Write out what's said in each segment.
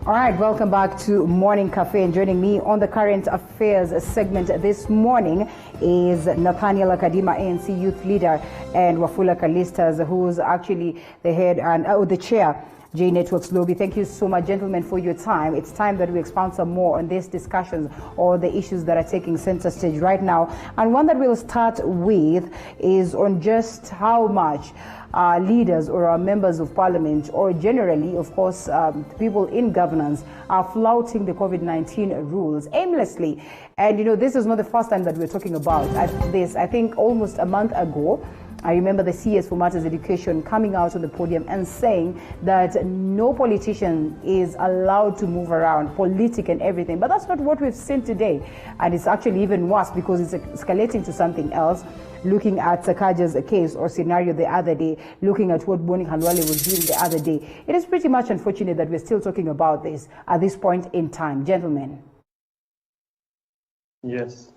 All right, welcome back to Morning Cafe. And joining me on the current affairs segment this morning is Nathaniel Kadima, ANC youth leader, and Wafula Kalistas, who's actually the head and the chair, J Networks Lobby. Thank you so much, gentlemen, for your time. It's time that we expound some more on these discussions or the issues that are taking center stage right now. And one that we'll start with is on just how much our leaders or our members of parliament, or generally, of course, people in governance, are flouting the COVID-19 rules aimlessly. And, you know, this is not the first time that we're talking about this. I think almost a month ago, I remember the CS for Matters Education coming out on the podium and saying that no politician is allowed to move around, politic and everything. But that's not what we've seen today. And it's actually even worse because it's escalating to something else. Looking at Sakaja's case or scenario the other day, looking at what Boni Halwale was doing the other day, it is pretty much unfortunate that we're still talking about this at this point in time. Gentlemen. Yes.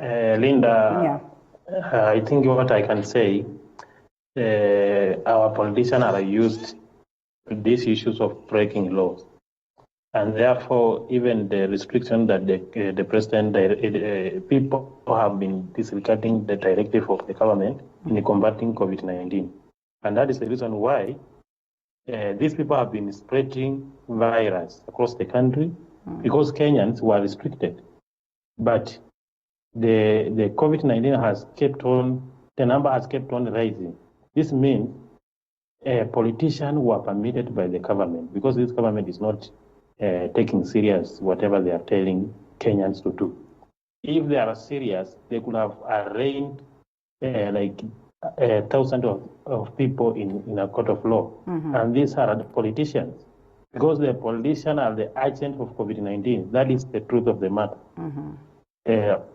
Linda, I think what I can say, our politicians are used to these issues of breaking laws. And therefore, even the restriction that the president, people have been disregarding the directive of the government in combating COVID-19. And that is the reason why these people have been spreading virus across the country because Kenyans were restricted. But the COVID-19 has kept on, the number has kept on rising. This means politicians were permitted by the government because this government is not taking serious whatever they are telling Kenyans to do. If they are serious, they could have arraigned thousands of people in a court of law. And these are the politicians. Because the politicians are the agents of COVID-19. That is the truth of the matter.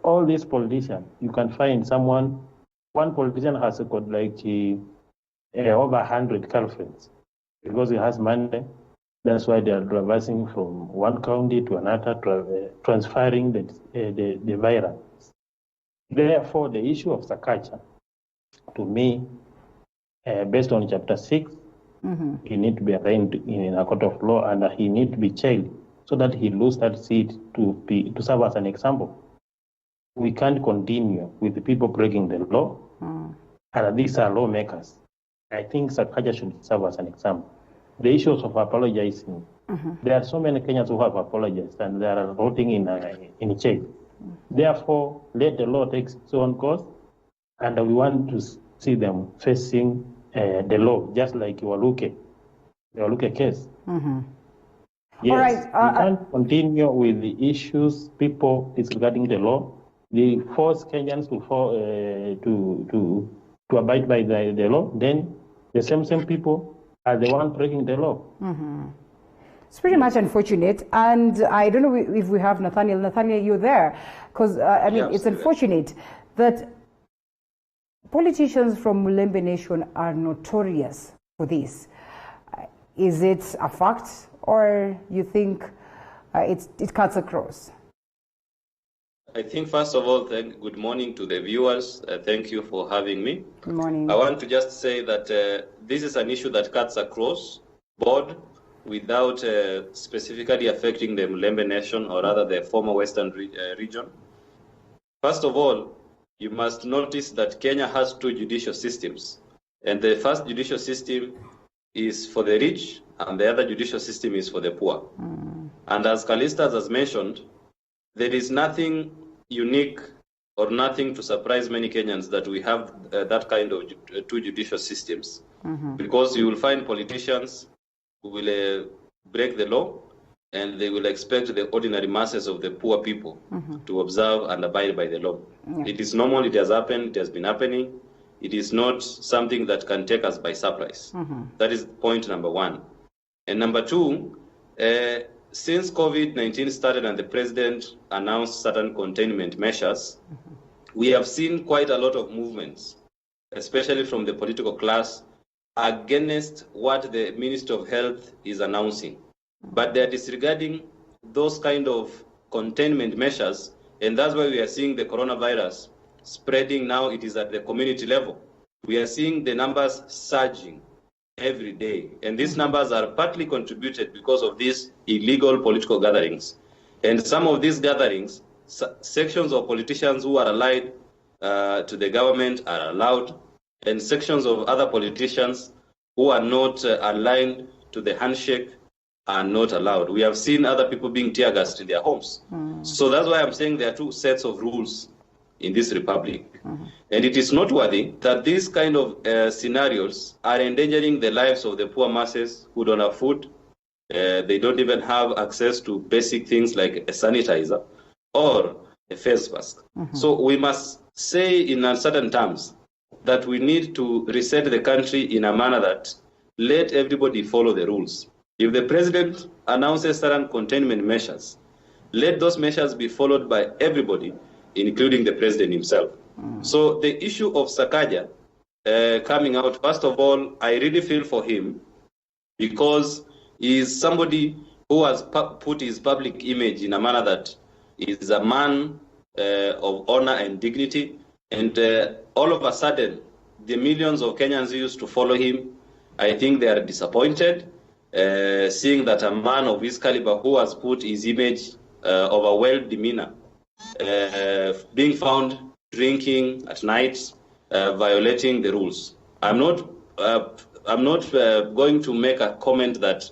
All these politicians, you can find one politician has got over 100 girlfriends because he has money. That's why they are traversing from one county to another, transferring the virus. Therefore, the issue of Sakaja, to me, based on Chapter 6, he needs to be arraigned in a court of law and he needs to be jailed so that he loses that seat to serve as an example. We can't continue with the people breaking the law, and these are lawmakers. I think Sakaja should serve as an example. The issues of apologizing, there are so many Kenyans who have apologized and they are rotting in jail. Therefore, let the law take its own course, and we want to see them facing the law, just like the Waluke case. Yes, all right. We can't continue with the issues, people disregarding the law. They force Kenyans to abide by the law. Then the same people are the one breaking the law. It's pretty much unfortunate, and I don't know if we have Nathaniel. Nathaniel, you're there, because it's unfortunate that politicians from Mulembe Nation are notorious for this. Is it a fact, or you think it cuts across? I think, first of all, good morning to the viewers. Thank you for having me. Good morning. I want to just say that this is an issue that cuts across board without specifically affecting the Mulembe Nation, or rather the former Western region. First of all, you must notice that Kenya has two judicial systems. And the first judicial system is for the rich, and the other judicial system is for the poor. And as Kalistas has mentioned, there is nothing unique or nothing to surprise many Kenyans that we have that kind of two judicial systems. Because you will find politicians who will break the law, and they will expect the ordinary masses of the poor people to observe and abide by the law. It is normal, it has happened, it has been happening. It is not something that can take us by surprise. That is point number one. And number two, since COVID-19 started and the president announced certain containment measures, we have seen quite a lot of movements, especially from the political class, against what the Minister of Health is announcing. But they are disregarding those kind of containment measures, and that's why we are seeing the coronavirus spreading now. It is at the community level. We are seeing the numbers surging. every day. And these numbers are partly contributed because of these illegal political gatherings. And some of these gatherings, sections of politicians who are allied to the government are allowed, and sections of other politicians who are not aligned to the handshake are not allowed. We have seen other people being tear gassed in their homes. So that's why I'm saying there are two sets of rules in this republic. And it is noteworthy that these kind of scenarios are endangering the lives of the poor masses who don't have food. They don't even have access to basic things like a sanitizer or a face mask. So we must say in uncertain terms that we need to reset the country in a manner that let everybody follow the rules. If the president announces certain containment measures, let those measures be followed by everybody, including the president himself. So the issue of Sakaja coming out, first of all, I really feel for him because he is somebody who has put his public image in a manner that is a man of honor and dignity. And all of a sudden, the millions of Kenyans who used to follow him, I think they are disappointed, seeing that a man of his caliber who has put his image of a well demeanor, being found drinking at night, violating the rules. I'm not going to make a comment that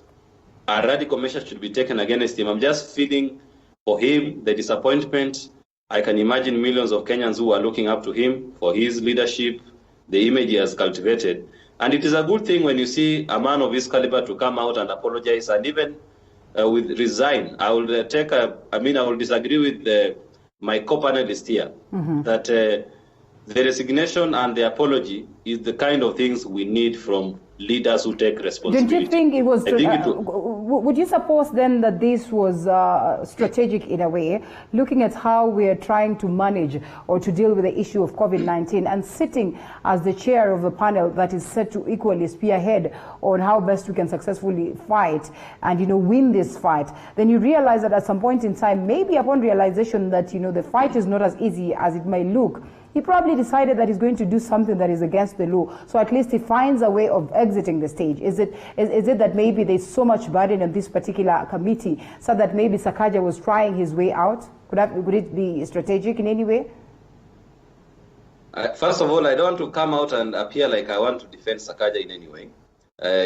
a radical measure should be taken against him. I'm just feeling for him the disappointment. I can imagine millions of Kenyans who are looking up to him for his leadership, the image he has cultivated. And it is a good thing when you see a man of his caliber to come out and apologize and even with resign. I will disagree with my co-panelist here that the resignation and the apology is the kind of things we need from leaders who take responsibility. Don't you think it was, would you suppose then that this was strategic in a way, looking at how we are trying to manage or to deal with the issue of COVID-19 and sitting as the chair of a panel that is set to equally spearhead on how best we can successfully fight and, win this fight, then you realize that at some point in time, maybe upon realization that, the fight is not as easy as it may look, he probably decided that he's going to do something that is against the law. So at least he finds a way of exiting the stage. Is it that maybe there's so much burden on this particular committee so that maybe Sakaja was trying his way out? Would it be strategic in any way? First of all, I don't want to come out and appear like I want to defend Sakaja in any way.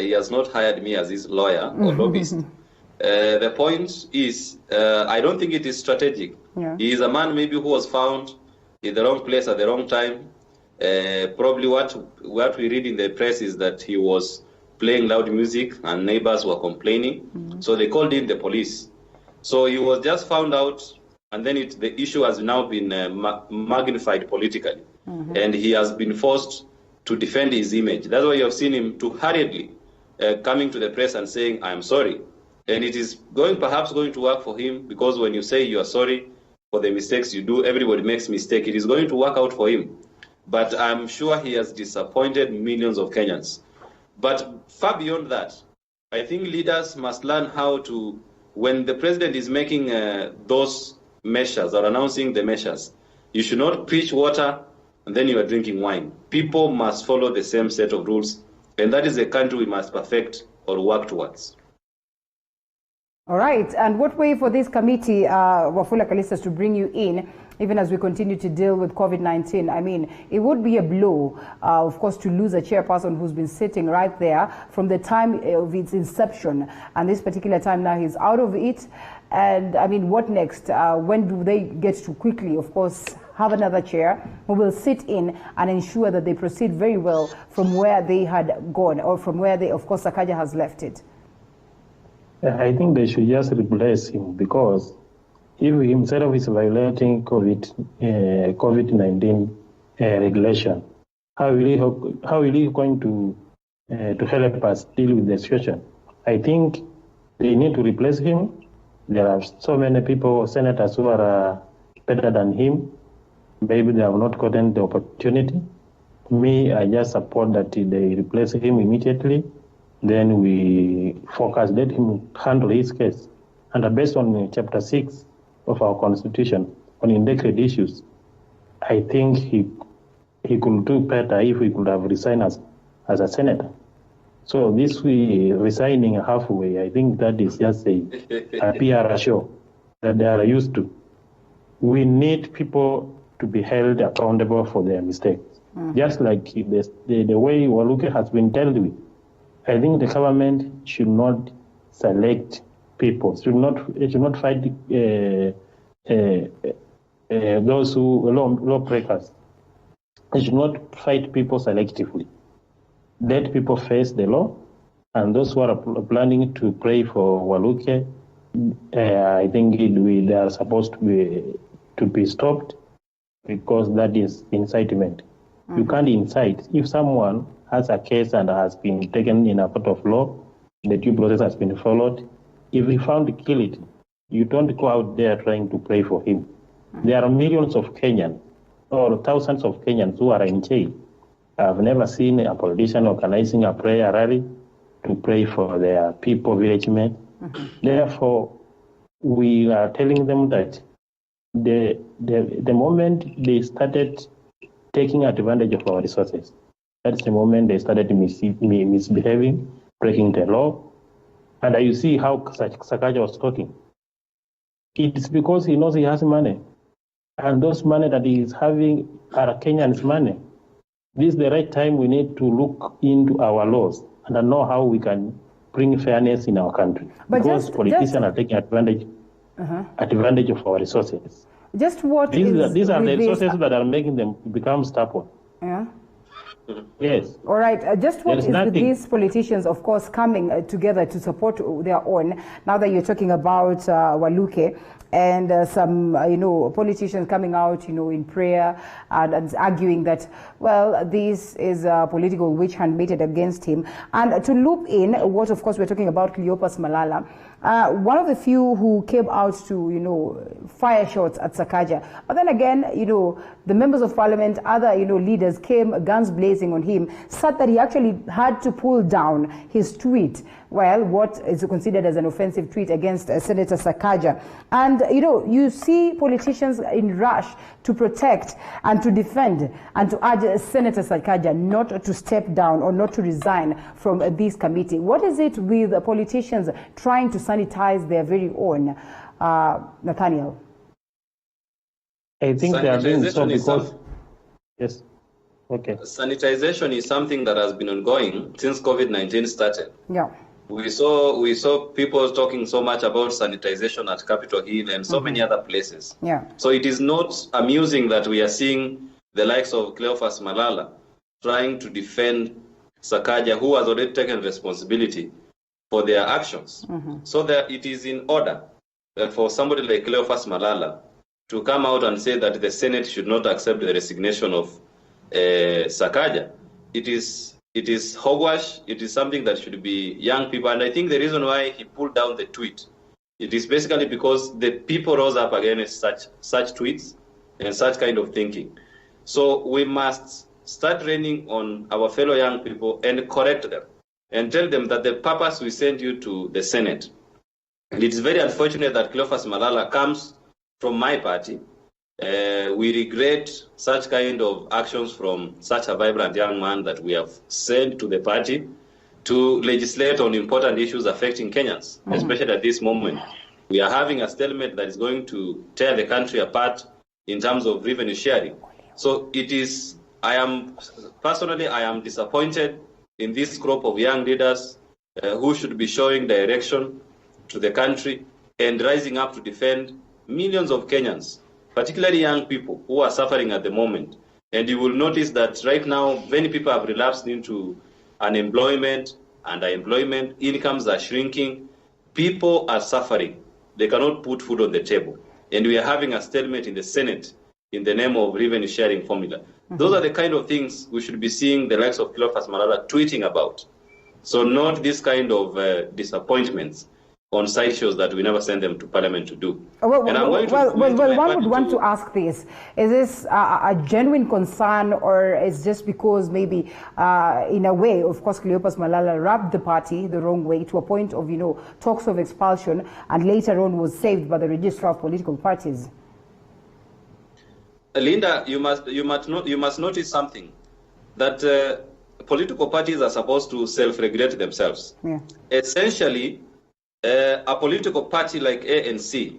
He has not hired me as his lawyer or lobbyist. The point is, I don't think it is strategic. Yeah. He is a man maybe who was found in the wrong place at the wrong time. Probably what we read in the press is that he was playing loud music and neighbors were complaining. So they called in the police. So he was just found out, and then the issue has now been magnified politically. And he has been forced to defend his image. That's why you have seen him too hurriedly coming to the press and saying, I'm sorry. And it is perhaps going to work for him, because when you say you are sorry for the mistakes you do, everybody makes mistakes. It is going to work out for him. But I'm sure he has disappointed millions of Kenyans. But far beyond that, I think leaders must learn how to, when the president is making those measures or announcing the measures, you should not preach water and then you are drinking wine. People must follow the same set of rules, and that is the country we must perfect or work towards. All right. And what way for this committee, Wafula Kalistas, to bring you in, even as we continue to deal with COVID-19? I mean, it would be a blow, of course, to lose a chairperson who's been sitting right there from the time of its inception. And this particular time now he's out of it. And I mean, what next? When do they get to quickly, of course, have another chair who will sit in and ensure that they proceed very well from where they had gone, or from where they, of course, Sakaja has left it? I think they should just replace him, because if himself is violating COVID-19 regulation, how will he going to help us deal with the situation? I think they need to replace him. There are so many people, senators, who are better than him. Maybe they have not gotten the opportunity. Me, I just support that they replace him immediately. Then we focus, let him handle his case. And based on Chapter 6 of our Constitution on indicted issues, I think he could do better if he could have resigned as a senator. So this we resigning halfway, I think that is just a PR show that they are used to. We need people to be held accountable for their mistakes. Just like the way Waluke has been dealt with. I think the government should not select people, should not fight those who lawbreakers. They should not fight people selectively. Let people face the law, and those who are planning to pray for Waluke, I think they are supposed to be stopped, because that is incitement. You can't incite. If someone has a case and has been taken in a court of law, the due process has been followed, if he found guilty, you don't go out there trying to pray for him. There are millions of Kenyans or thousands of Kenyans who are in jail. I've never seen a politician organizing a prayer rally to pray for their people, villagemen. Therefore, we are telling them that the moment they started taking advantage of our resources, that's the moment they started misbehaving, breaking the law. And you see how Sakaja was talking. It's because he knows he has money. And those money that he is having are Kenyans' money. This is the right time we need to look into our laws and know how we can bring fairness in our country. But because politicians are taking advantage of our resources. Just what these are the resources that are making them become stubborn. Yeah. Yes. All right. Just what is with these politicians, of course, coming together to support their own? Now that you're talking about Waluke and some, politicians coming out, in prayer and arguing that, well, this is a political witch hunt made against him. And to loop in what, of course, we're talking about Cleopas Malala, one of the few who came out to, fire shots at Sakaja. But then again, the members of parliament, other, leaders came guns blazing on him, said that he actually had to pull down his tweet. Well, what is considered as an offensive tweet against Senator Sakaja. And, you see politicians in rush to protect and to defend and to urge Senator Sakaja not to step down or not to resign from this committee. What is it with politicians trying to sanitize their very own, Nathaniel? I think they are doing so because... Yes. Okay. Sanitization is something that has been ongoing since COVID-19 started. Yeah. We saw people talking so much about sanitization at Capitol Hill and so many other places. Yeah. So it is not amusing that we are seeing the likes of Cleophas Malala trying to defend Sakaja, who has already taken responsibility for their actions. So that it is in order that for somebody like Cleophas Malala to come out and say that the Senate should not accept the resignation of Sakaja. It is hogwash. It is something that should be young people. And I think the reason why he pulled down the tweet, it is basically because the people rose up against such tweets and such kind of thinking. So we must start raining on our fellow young people and correct them and tell them that the purpose we sent you to the Senate. And it's very unfortunate that Cleophas Malala comes from my party. We regret such kind of actions from such a vibrant young man that we have sent to the party to legislate on important issues affecting Kenyans, especially at this moment. We are having a stalemate that is going to tear the country apart in terms of revenue sharing. So I am disappointed in this group of young leaders who should be showing direction to the country and rising up to defend millions of Kenyans, particularly young people who are suffering at the moment. And you will notice that right now, many people have relapsed into unemployment, underemployment, incomes are shrinking. People are suffering. They cannot put food on the table. And we are having a stalemate in the Senate in the name of revenue sharing formula. Those are the kind of things we should be seeing the likes of Cleophas Malala tweeting about. So not this kind of disappointments on side shows that we never send them to Parliament to do. One would want to ask this. Is this a genuine concern, or is just because maybe in a way, of course, Cleopas Malala rubbed the party the wrong way to a point of, talks of expulsion, and later on was saved by the Registrar of Political Parties? Linda, you must notice something, that political parties are supposed to self-regulate themselves. Yeah. Essentially, a political party like ANC,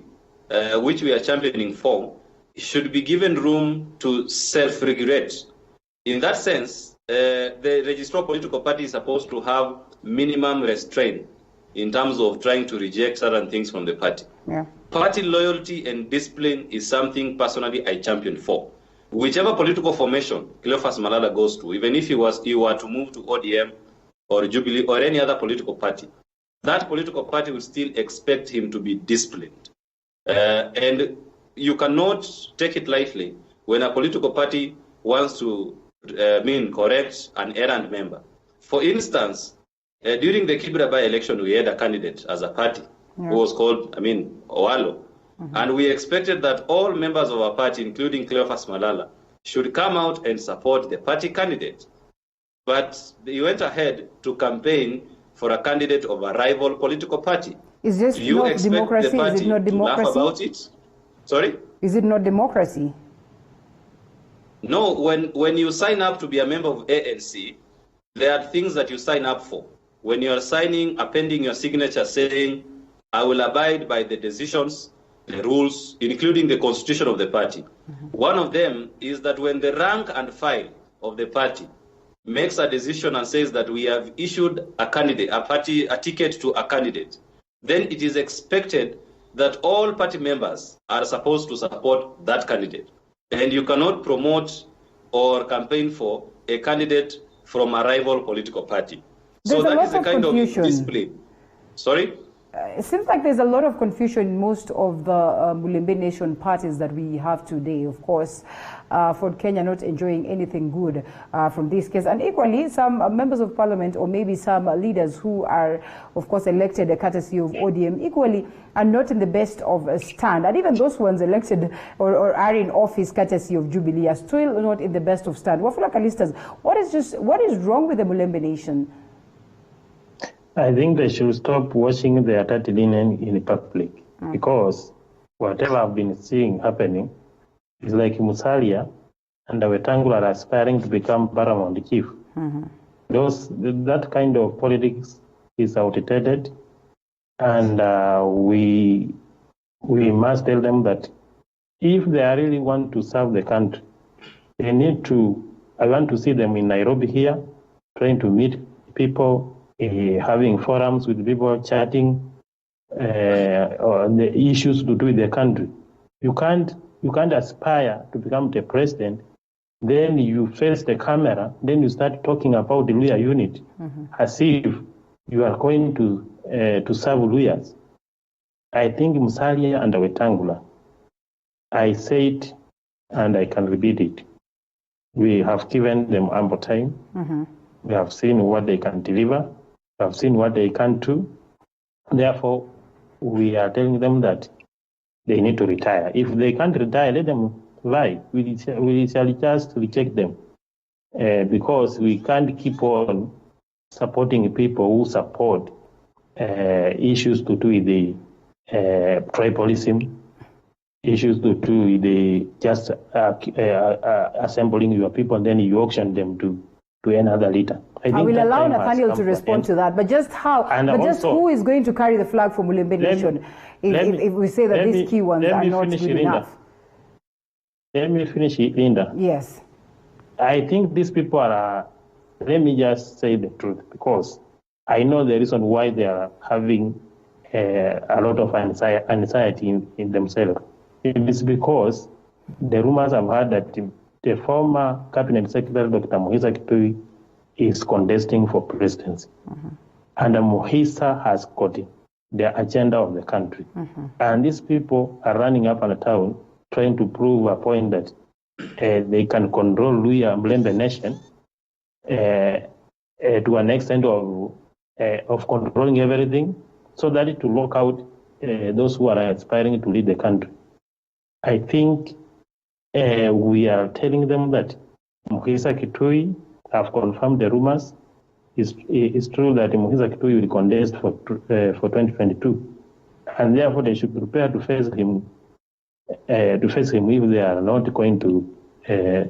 which we are championing for, should be given room to self-regulate. In that sense, the registered political party is supposed to have minimum restraint in terms of trying to reject certain things from the party. Yeah. Party loyalty and discipline is something personally I champion for. Whichever political formation Cleophas Malala goes to, even if he were to move to ODM or Jubilee or any other political party, that political party will still expect him to be disciplined. And you cannot take it lightly when a political party wants to correct an errand member. For instance, during the Kibra by-election, we had a candidate as a party who was called, Owalo. And we expected that all members of our party, including Cleophas Malala, should come out and support the party candidate. But he went ahead to campaign for a candidate of a rival political party. Is this Do you not expect democracy? the party Is it not to laugh democracy? about it? Sorry? Is it not democracy? No, when you sign up to be a member of ANC, there are things that you sign up for. When you are appending your signature saying, I will abide by the decisions, the rules, including the constitution of the party. One of them is that when the rank and file of the party makes a decision and says that we have issued a ticket to a candidate, then it is expected that all party members are supposed to support that candidate. And you cannot promote or campaign for a candidate from a rival political party. There's so that is the kind confusion. of discipline. Sorry? It seems like there's a lot of confusion in most of the Mulembe Nation parties that we have today. Of course, Ford Kenya not enjoying anything good from this case. And equally, some members of parliament or maybe some leaders who are, of course, elected courtesy of ODM equally are not in the best of stand. And even those ones elected or are in office courtesy of Jubilee are still not in the best of stand. Wafula Kalistas, what is wrong with the Mulembe Nation? I think they should stop washing their dirty linen in public because whatever I've been seeing happening is like Musalia and Wetangula are aspiring to become paramount chief. That kind of politics is outdated, and we must tell them that if they really want to serve the country, they need to. I want to see them in Nairobi here, trying to meet people. Having forums with people, chatting on the issues to do with the country. You can't aspire to become the president, then you face the camera, then you start talking about the Luhya unit as if you are going to serve Luhyas. I think Musalia and Wetangula, I say it and I can repeat it. We have given them ample time. We have seen what they can deliver. Have seen what they can't do. Therefore, we are telling them that they need to retire. If they can't retire, let them lie. We shall just reject them because we can't keep on supporting people who support issues to do with the tribalism, issues to do with the just assembling your people and then you auction them to another leader. I will allow Nathaniel to respond to that, but just how? Who is going to carry the flag for Mulembe Nation if we say that these key ones are not good enough? Let me finish, Linda. Yes. I think these people are. Let me just say the truth, because I know the reason why they are having a lot of anxiety in themselves. It is because the rumors have heard that the former cabinet secretary, Dr. Muhisa Kitui, is contesting for presidency. And Muhisa has got the agenda of the country. And these people are running up and down trying to prove a point that they can control Mulembe Nation to an extent of controlling everything, so that it will lock out those who are aspiring to lead the country. I think we are telling them that Muhisa Kitui have confirmed the rumors. It's true that Muhisa Kitui will contest for 2022, and therefore they should prepare to face him. If they are not going to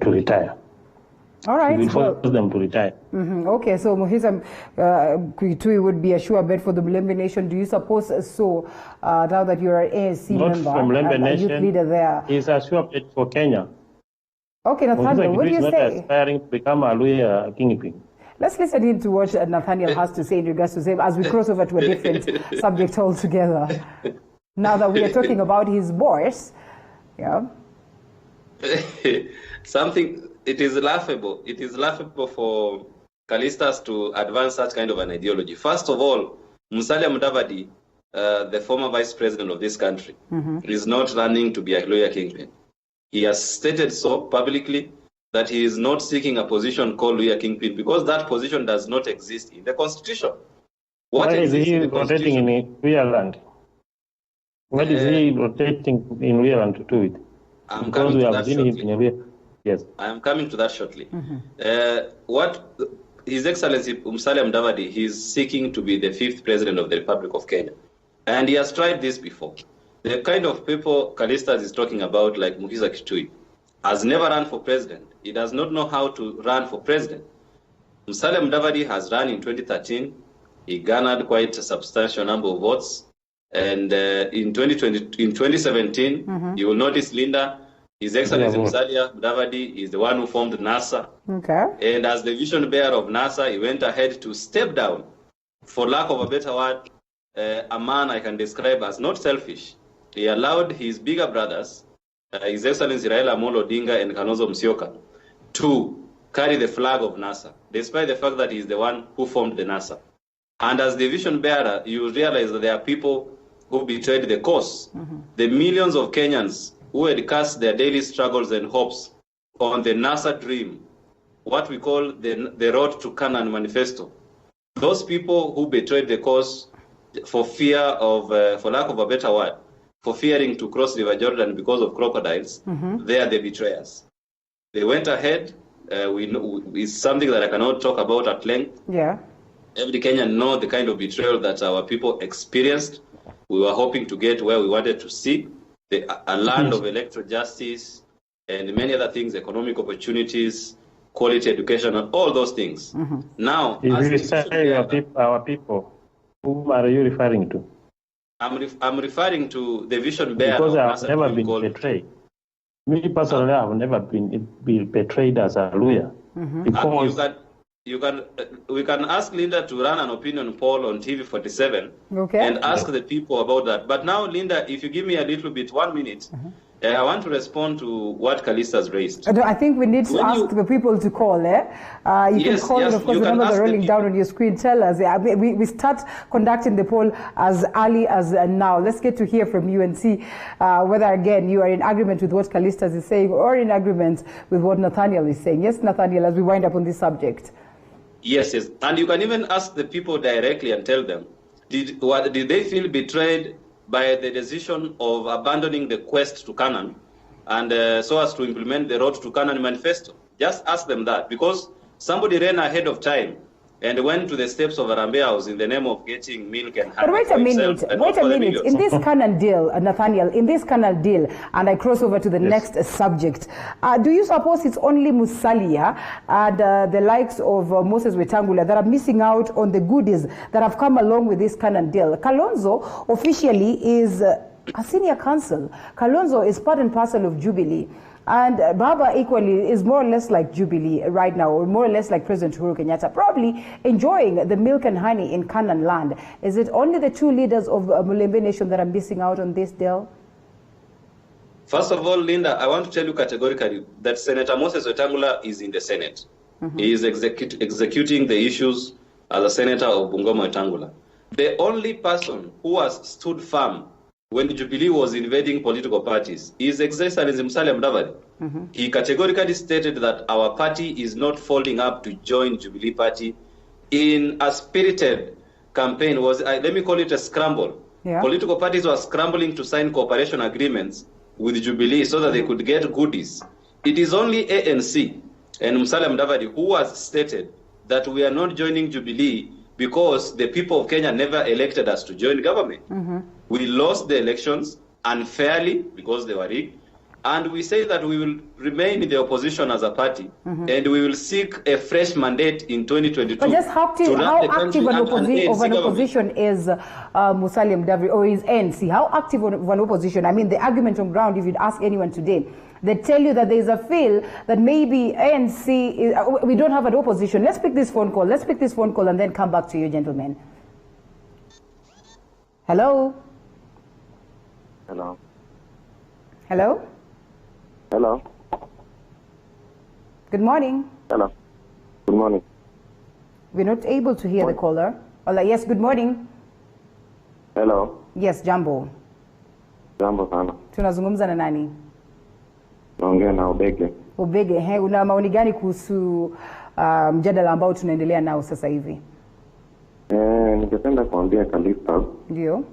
retire. All right. We force them to retire. Okay, so Muhisa Kitui would be a sure bet for the Mulembe Nation. Do you suppose so, now that you're an ANC Not member from Mulembe and a youth Nation. leader there? He's a sure bet for Kenya. Okay, Nathaniel, what do you not say? aspiring to become a Luhya kingpin. Let's listen in to what Nathaniel has to say in regards to same as we cross over to a different subject altogether. Now that we are talking about his boss, yeah. It is laughable. It is laughable for Callistus to advance such kind of an ideology. First of all, Musalia Mudavadi, the former vice president of this country, is not running to be a Luhya kingpin. He has stated so publicly that he is not seeking a position called Luhya kingpin because that position does not exist in the constitution. Why is he rotating in Luhya land? What is he rotating in Luhya land to do it? Because we have seen him in Luhya. Yes. I am coming to that shortly. What His Excellency Musalia Mudavadi, he is seeking to be the 5th president of the Republic of Kenya. And he has tried this before. The kind of people Callistus is talking about, like Muhisa Kitui, has never run for president. He does not know how to run for president. Musalia Mudavadi has run in 2013. He garnered quite a substantial number of votes. And in 2017, you will notice, Linda, His Excellency Musalia Mudavadi is the one who formed NASA. Okay. And as the vision bearer of NASA, he went ahead to step down. For lack of a better word, a man I can describe as not selfish. He allowed his bigger brothers, His Excellency Raila Amolo Odinga and Kalonzo Musyoka, to carry the flag of NASA, despite the fact that he is the one who formed the NASA. And as the vision bearer, you realize that there are people who betrayed the cause. The millions of Kenyans who had cast their daily struggles and hopes on the NASA dream, what we call the Road to Canaan manifesto. Those people who betrayed the cause for fear of, for lack of a better word, for fearing to cross River Jordan because of crocodiles, they are the betrayers. They went ahead. It's something that I cannot talk about at length. Yeah. Every Kenyan knows the kind of betrayal that our people experienced. We were hoping to get where we wanted to see, a land of electoral justice and many other things, economic opportunities, quality education, and all those things. Now, if you say our people, whom are you referring to? I'm referring to the vision bearer. Because I have never been betrayed. Me personally, I have never been betrayed as a lawyer. Because we can ask Linda to run an opinion poll on TV47 and ask the people about that. But now, Linda, if you give me a little bit, 1 minute, I want to respond to what Callistus raised. I think we need to ask the people to call. You can call, and of course, the numbers are rolling down on your screen. Tell us. We start conducting the poll as early as now. Let's get to hear from you and see whether, again, you are in agreement with what Callistus is saying or in agreement with what Nathaniel is saying. Yes, Nathaniel, as we wind up on this subject. Yes. And you can even ask the people directly and tell them, did they feel betrayed by the decision of abandoning the quest to Canaan and so as to implement the Road to Canaan manifesto? Just ask them that, because somebody ran ahead of time and went to the steps of Harambee House in the name of getting milk and honey. But wait a minute. In this Canaan deal, Nathaniel, in this Canaan deal, and I cross over to the next subject, do you suppose it's only Musalia and the likes of Moses Wetangula that are missing out on the goodies that have come along with this Canaan deal? Kalonzo officially is a senior counsel. Kalonzo is part and parcel of Jubilee. And Baba equally is more or less like Jubilee right now, or more or less like President Uhuru Kenyatta, probably enjoying the milk and honey in Canaan land. Is it only the two leaders of Mulembe Nation that are missing out on this deal? First of all, Linda, I want to tell you categorically that Senator Moses Wetangula is in the Senate. He is executing the issues as a senator of Bungoma Wetangula. The only person who has stood firm when Jubilee was invading political parties is Excellency Musalia Mudavadi. He categorically stated that our party is not folding up to join Jubilee Party in a spirited campaign. Let me call it a scramble. Political parties were scrambling to sign cooperation agreements with Jubilee so that they could get goodies. It is only ANC and Musalia Mudavadi who has stated that we are not joining Jubilee because the people of Kenya never elected us to join government. We lost the elections unfairly because they were rigged, And we say that we will remain in the opposition as a party, and we will seek a fresh mandate in 2022. But just how active an opposition is Musalia Mudavadi or is ANC? How active of an opposition? I mean, the argument on ground, if you'd ask anyone today, they tell you that there's a feel that maybe ANC, we don't have an opposition. Let's pick this phone call. Let's pick this phone call and then come back to you, gentlemen. Hello? Hello? Hello? Hello? Good morning. Hello? Good morning. We're not able to hear the caller. Yes, good morning. Hello? Yes, Jambo. Jambo sana. Tunazungumza na nani? Naongea na Ubege. Ubege, una maoni gani kuhusu mjadala ambao tunaendelea nao sasa hivi? Ningependa kuambia Kalista. Ndio.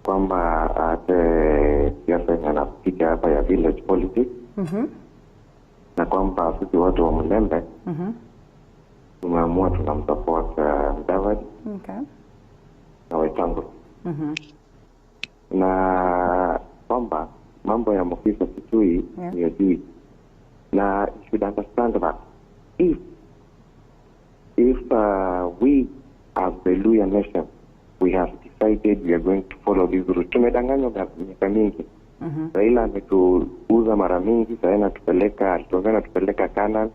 Kwamba siasa inapiga hapa ya village politics. Na kwamba sisi watu wa Mlembe tumeamua tunamsupport Mudavadi. Okay. Na Wetangula. Na kwamba mambo ya Mokisa Kitui ni ajui. Na you should understand that if we as the Luya nation, we have decided we are going to follow this route. Tumedanganywa miaka mingi. Raila ametuuza mara mingi, sasa anatupeleka Canaan,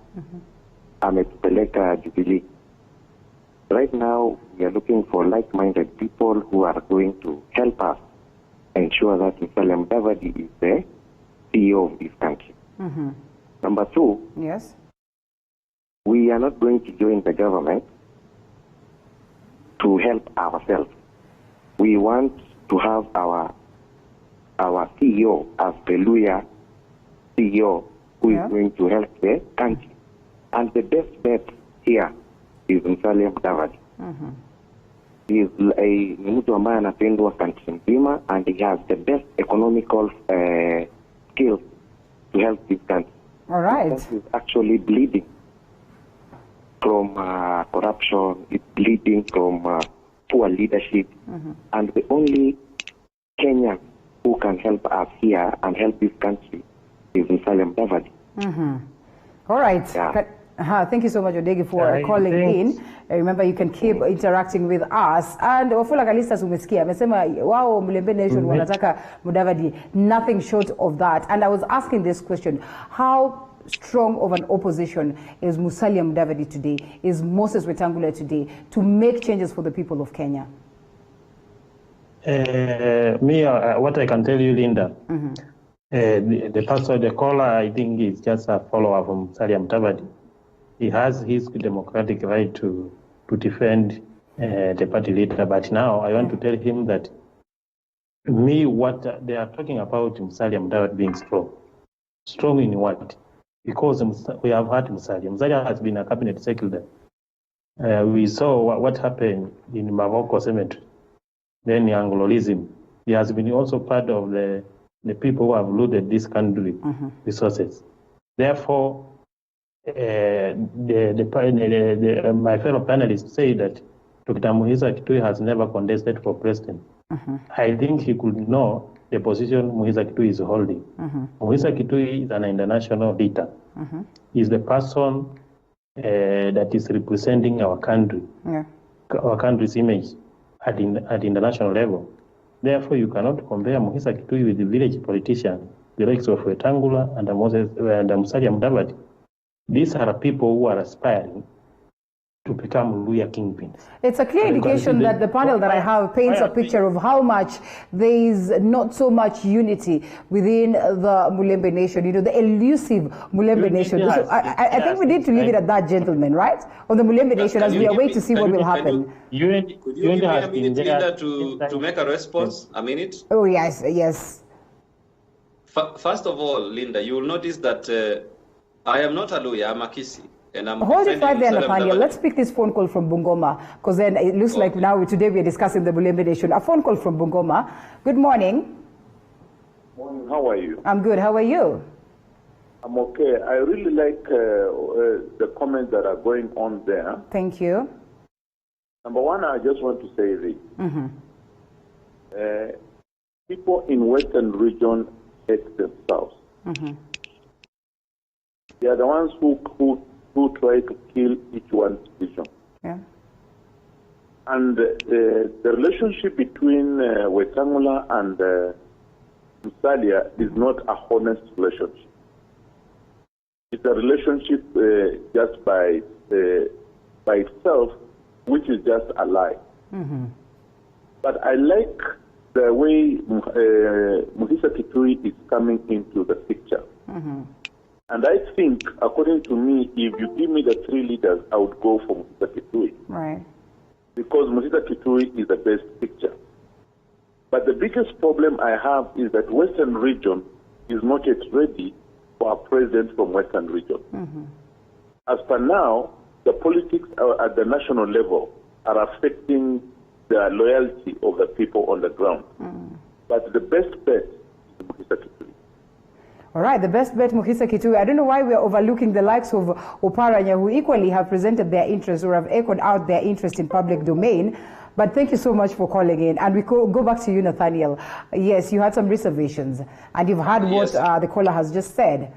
ametupeleka Jubilee. Right now, we are looking for like-minded people who are going to help us ensure that Musalia Mudavadi is the CEO of this country. Number two, yes, we are not going to join the government to help ourselves. We want to have our CEO as the Luya CEO who is going to help the country. And the best bet here is Musalia Mudavadi. He is a mtu ambaye anapendwa country nzima, and he has the best economical skills to help this country. All right. This country is actually bleeding from corruption, it's bleeding from poor leadership, and the only Kenyan who can help us here and help this country is Musalia Mudavadi. All right. Yeah. Thank you so much, Odegi, for calling in. Remember, you can keep interacting with us. And Wafula Kalista umesikia amesema wao Mlembe Nation wanataka Mudavadi, nothing short of that. And I was asking this question: how strong of an opposition is Musalia Mudavadi today, is Moses Wetangula today, to make changes for the people of Kenya? What I can tell you, Linda, the caller, I think, is just a follower from Musalia Mudavadi. He has his democratic right to defend the party leader, but now I want to tell him that what they are talking about Musalia Mudavadi being strong. Strong in what? Because we have had Musalia. Musalia has been a cabinet secretary. We saw what happened in Mavoko Cemetery, then Anglolism. He has been also part of the people who have looted this country resources. Therefore, my fellow panelists say that Dr. Muhisa Kitui has never contested for president. I think he could know the position Muhisa Kitui is holding. Muhisa Kitui is an international leader. He's the person that is representing our country, our country's image at international level. Therefore, you cannot compare Muhisa Kitui with the village politicians, the likes of Wetangula and Musalia Mudavadi. These are people who are aspiring to become Luya kingpins. It's a clear indication that the panel that I have paints a picture of how much there is not so much unity within the Mulembe Nation, the elusive Mulembe Nation. So I think we need to leave it at that, gentlemen, right? On the Mulembe Nation, as we await to see what will happen. Could you give me a minute, Linda, to make a response? A minute? Oh, yes, yes. First of all, Linda, you will notice that I am not a Luya, I'm a Kisi. And I'm hold it right there, Nathaniel. Let's pick this phone call from Bungoma, because then it looks like now today we are discussing the Mulembe Nation. A phone call from Bungoma. Good morning. Morning. How are you? I'm good. How are you? I'm okay. I really like the comments that are going on there. Thank you. Number one, I just want to say this. People in Western region hate themselves. They are the ones who try to kill each one's vision. Yeah. And the relationship between Wetangula and Musalia is not a honest relationship. It's a relationship just by itself, which is just a lie. But I like the way Mugisa Kitui is coming into the picture. And I think, according to me, if you give me the three leaders, I would go for Mugisa Kitui. Right. Because Mugisa Kitui is the best picture. But the biggest problem I have is that Western region is not yet ready for a president from Western region. As per now, the politics at the national level are affecting the loyalty of the people on the ground. But the best bet is Mugisa Kitui. All right, the best bet, Mugisa Kitui. I don't know why we are overlooking the likes of Oparanya, who equally have presented their interest or have echoed out their interest in public domain. But thank you so much for calling in. And we go back to you, Nathaniel. Yes, you had some reservations, and you've heard what the caller has just said.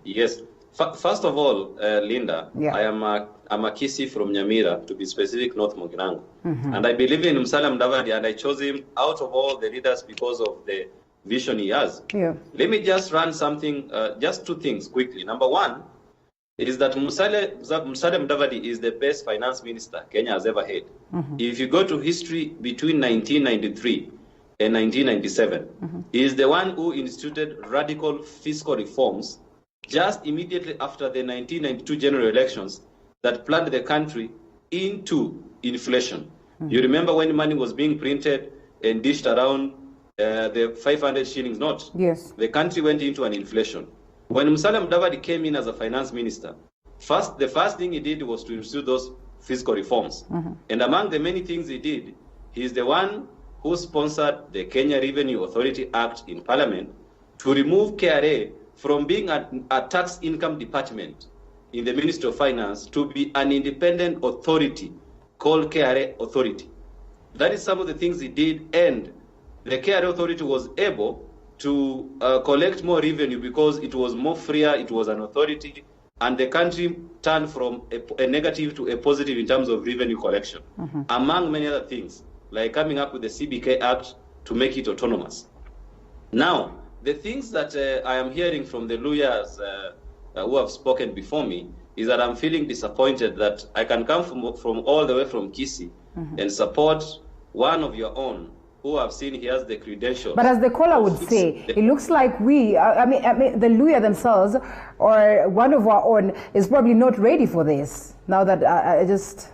Yes. First of all, Linda, I'm a Kisi from Nyamira, to be specific, North Mogirango. And I believe in Musalia Mudavadi, and I chose him out of all the leaders because of the vision he has. Let me just run something, just two things quickly. Number one is that Musalia Mudavadi is the best finance minister Kenya has ever had. If you go to history between 1993 and 1997, he is the one who instituted radical fiscal reforms just immediately after the 1992 general elections that plunged the country into inflation. You remember when money was being printed and dished around the 500 shillings note? Yes. The country went into an inflation. When Musalia Mudavadi came in as a finance minister, the first thing he did was to institute those fiscal reforms. And among the many things he did, he is the one who sponsored the Kenya Revenue Authority Act in Parliament to remove KRA from being a tax income department in the Ministry of Finance to be an independent authority called KRA Authority. That is some of the things he did, and the KRA Authority was able to collect more revenue because it was more freer, it was an authority, and the country turned from a negative to a positive in terms of revenue collection, among many other things, like coming up with the CBK Act to make it autonomous. Now, the things that I am hearing from the lawyers who have spoken before me is that I'm feeling disappointed that I can come from all the way from Kisii and support one of your own who have seen he has the credentials. But as the caller would say, it looks like we, I mean, the Luya themselves or one of our own is probably not ready for this. Now that I just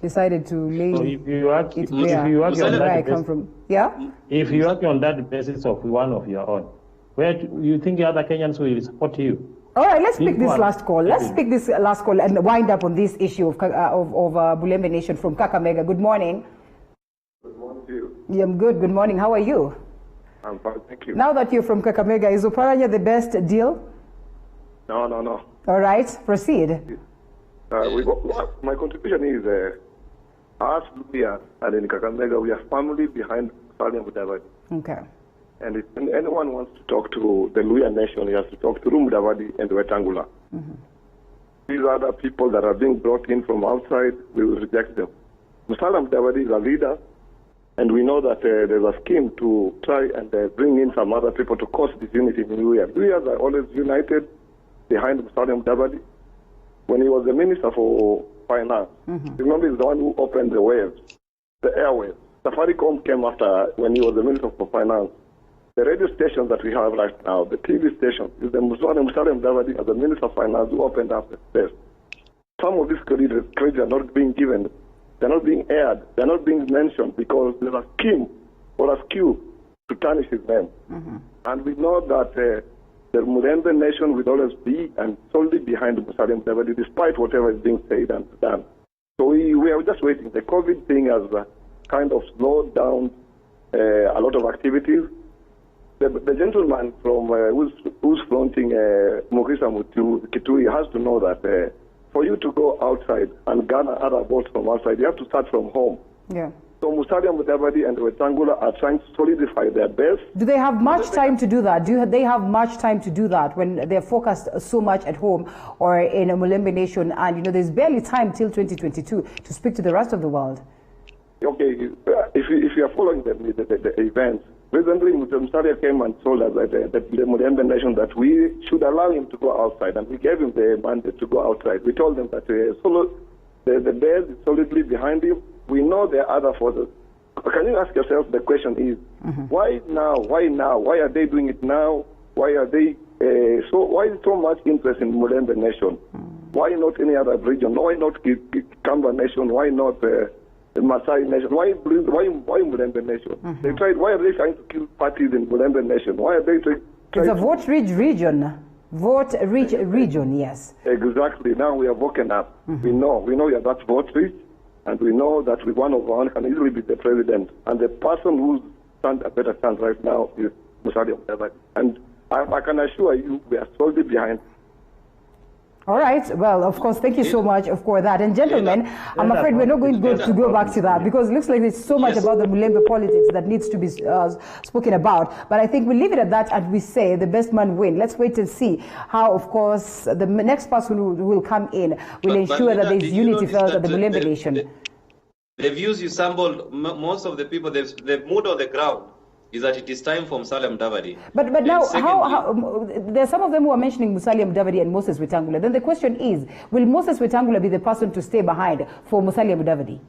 decided to lay if you argue on that basis of one of your own, where do you think the other Kenyans will support you? All right, let's pick this last call. Let's pick this last call and wind up on this issue of Bulembe Nation from Kakamega. Good morning. Good morning to you. Yeah, I'm good. Good morning. How are you? I'm fine, thank you. Now that you're from Kakamega, is Oparanya the best deal? No. All right, proceed. My contribution is us Luya and in Kakamega, we are firmly behind Musalia Mudavadi. Okay. And if anyone wants to talk to the Luya nation, he has to talk to Mudavadi and Wetangula. These are the people that are being brought in from outside. We will reject them. Musalia Mudavadi is a leader, and we know that there's a scheme to try and bring in some other people to cause disunity in Luya. Luyas are always united behind Musalia Mudavadi. When he was the Minister for Finance, remember he's the one who opened the waves, the airwaves. Safaricom came after when he was the Minister for Finance. The radio stations that we have right now, the TV station, is the Musalia Mudavadi as the Minister of Finance who opened up the space. Some of these credits are not being given. They're not being aired. They're not being mentioned because there's a scheme or a skew to tarnish his name. And we know that the Mulembe nation will always be and solely behind Musalia Mudavadi, despite whatever is being said and done. So we are just waiting. The COVID thing has kind of slowed down a lot of activities. The gentleman from who's fronting Mugisa Kitui has to know that for you to go outside and garner other votes from outside, you have to start from home. Yeah. So Musalia Mudavadi and Wetangula are trying to solidify their base. Do they have much time to do that? Do they have much time to do that when they're focused so much at home or in a Mulembe Nation, and you know there's barely time till 2022 to speak to the rest of the world? Okay, if you are following the events, recently Musalia came and told us that the Mulembe Nation that we should allow him to go outside, and we gave him the mandate to go outside. We told them that the base is solidly behind him. We know there are other forces. Can you ask yourself, the question is, why now? Why now? Why are they doing it now? Why are they, why is so much interest in Mulembe Nation? Why not any other region? Why not Kamba Nation? Why not the Masai Nation? Why Mulembe Nation? They tried, why are they trying to kill parties in Mulembe Nation? Why are they trying It's a vote-rich region. Vote-rich region, yes. Exactly. Now we are woken up. We know we are that vote-rich. And we know that one of one can easily be the president. And the person who stands a better chance right now is Musalia Mudavadi. And I can assure you, we are solely behind. All right. Well, of course, thank you so much for that. And gentlemen, I'm afraid we're not going to go back to that because it looks like there's so much about the Mulembe politics that needs to be spoken about. But I think we leave it at that and we say the best man win. Let's wait and see how, of course, the next person who will come in will ensure that there's unity felt at the Mulembe Nation. The views you sampled, most of the people, the mood on the ground is that it is time for Musalia Mudavadi. But now, how there are some of them who are mentioning Musalia Mudavadi and Moses Wetangula. Then the question is, will Moses Wetangula be the person to stay behind for Musalia Mudavadi?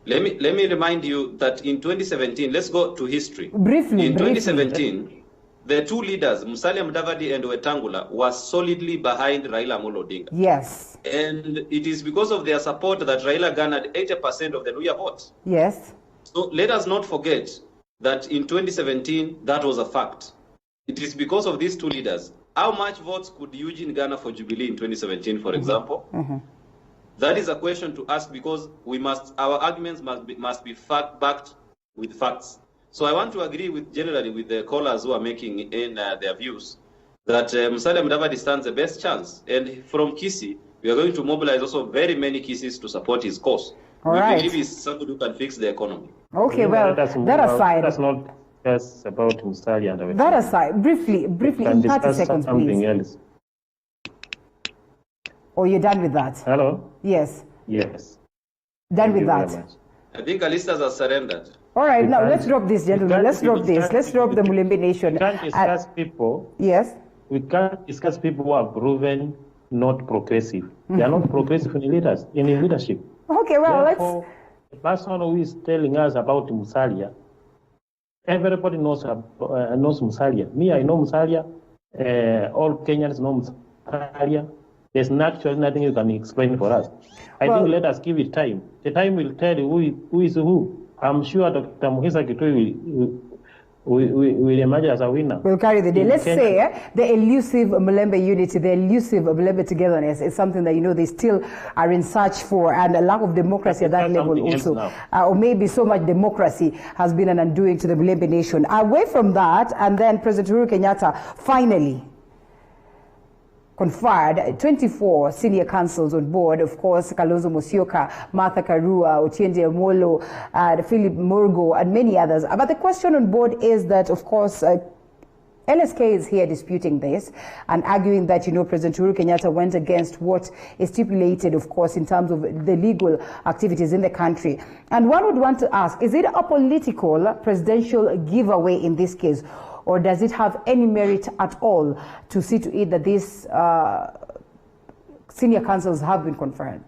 Let me remind you that in 2017, let's go to history. Briefly. In 2017, the two leaders, Musalia Mudavadi and Wetangula, were solidly behind Raila Amolo Odinga. Yes. And it is because of their support that Raila garnered 80% of the Luhya votes. Yes. So let us not forget that in 2017, that was a fact. It is because of these two leaders. How much votes could Eugene garner for Jubilee in 2017, for example? That is a question to ask because our arguments must be backed with facts. So I want to agree generally with the callers who are making in their views that Musalia Mudavadi stands the best chance. And from Kisii, we are going to mobilize also very many Kisiis to support his cause. All we right. believe he's somebody who can fix the economy. Okay, well, that aside. That's not just about Musalia and that aside, briefly, in 30 seconds, please. Else. Oh, you're done with that? Hello? Yes. Yes. Done with that? I think Alistas are surrendered. All right, now let's drop this, gentlemen. Let's drop this. Let's drop the Mulembe Nation. We can't discuss people. Yes. We can't discuss people who are proven not progressive. They are not progressive in leadership. Okay, well, therefore, the person who is telling us about Musalia, everybody knows Musalia. Me, I know Musalia. All Kenyans know Musalia. There's actually nothing you can explain for us. I think let us give it time. The time will tell you who is who. I'm sure Dr. Muhisa Kitui will emerge as a winner. We'll carry the day. Let's say the elusive Mulembe unity, the elusive Mulembe togetherness is something that, you know, they still are in search for, and a lack of democracy at that level also. Or maybe so much democracy has been an undoing to the Mulembe Nation. Away from that, and then President Uhuru Kenyatta finally conferred 24 senior councils on board, of course, Kalonzo Musyoka, Martha Karua, Otiende Amolo, Philip Murgo, and many others. But the question on board is that, of course, LSK is here disputing this and arguing that, you know, President Uhuru Kenyatta went against what is stipulated, of course, in terms of the legal activities in the country. And one would want to ask, is it a political presidential giveaway in this case? Or does it have any merit at all to see to it that these senior councils have been confirmed?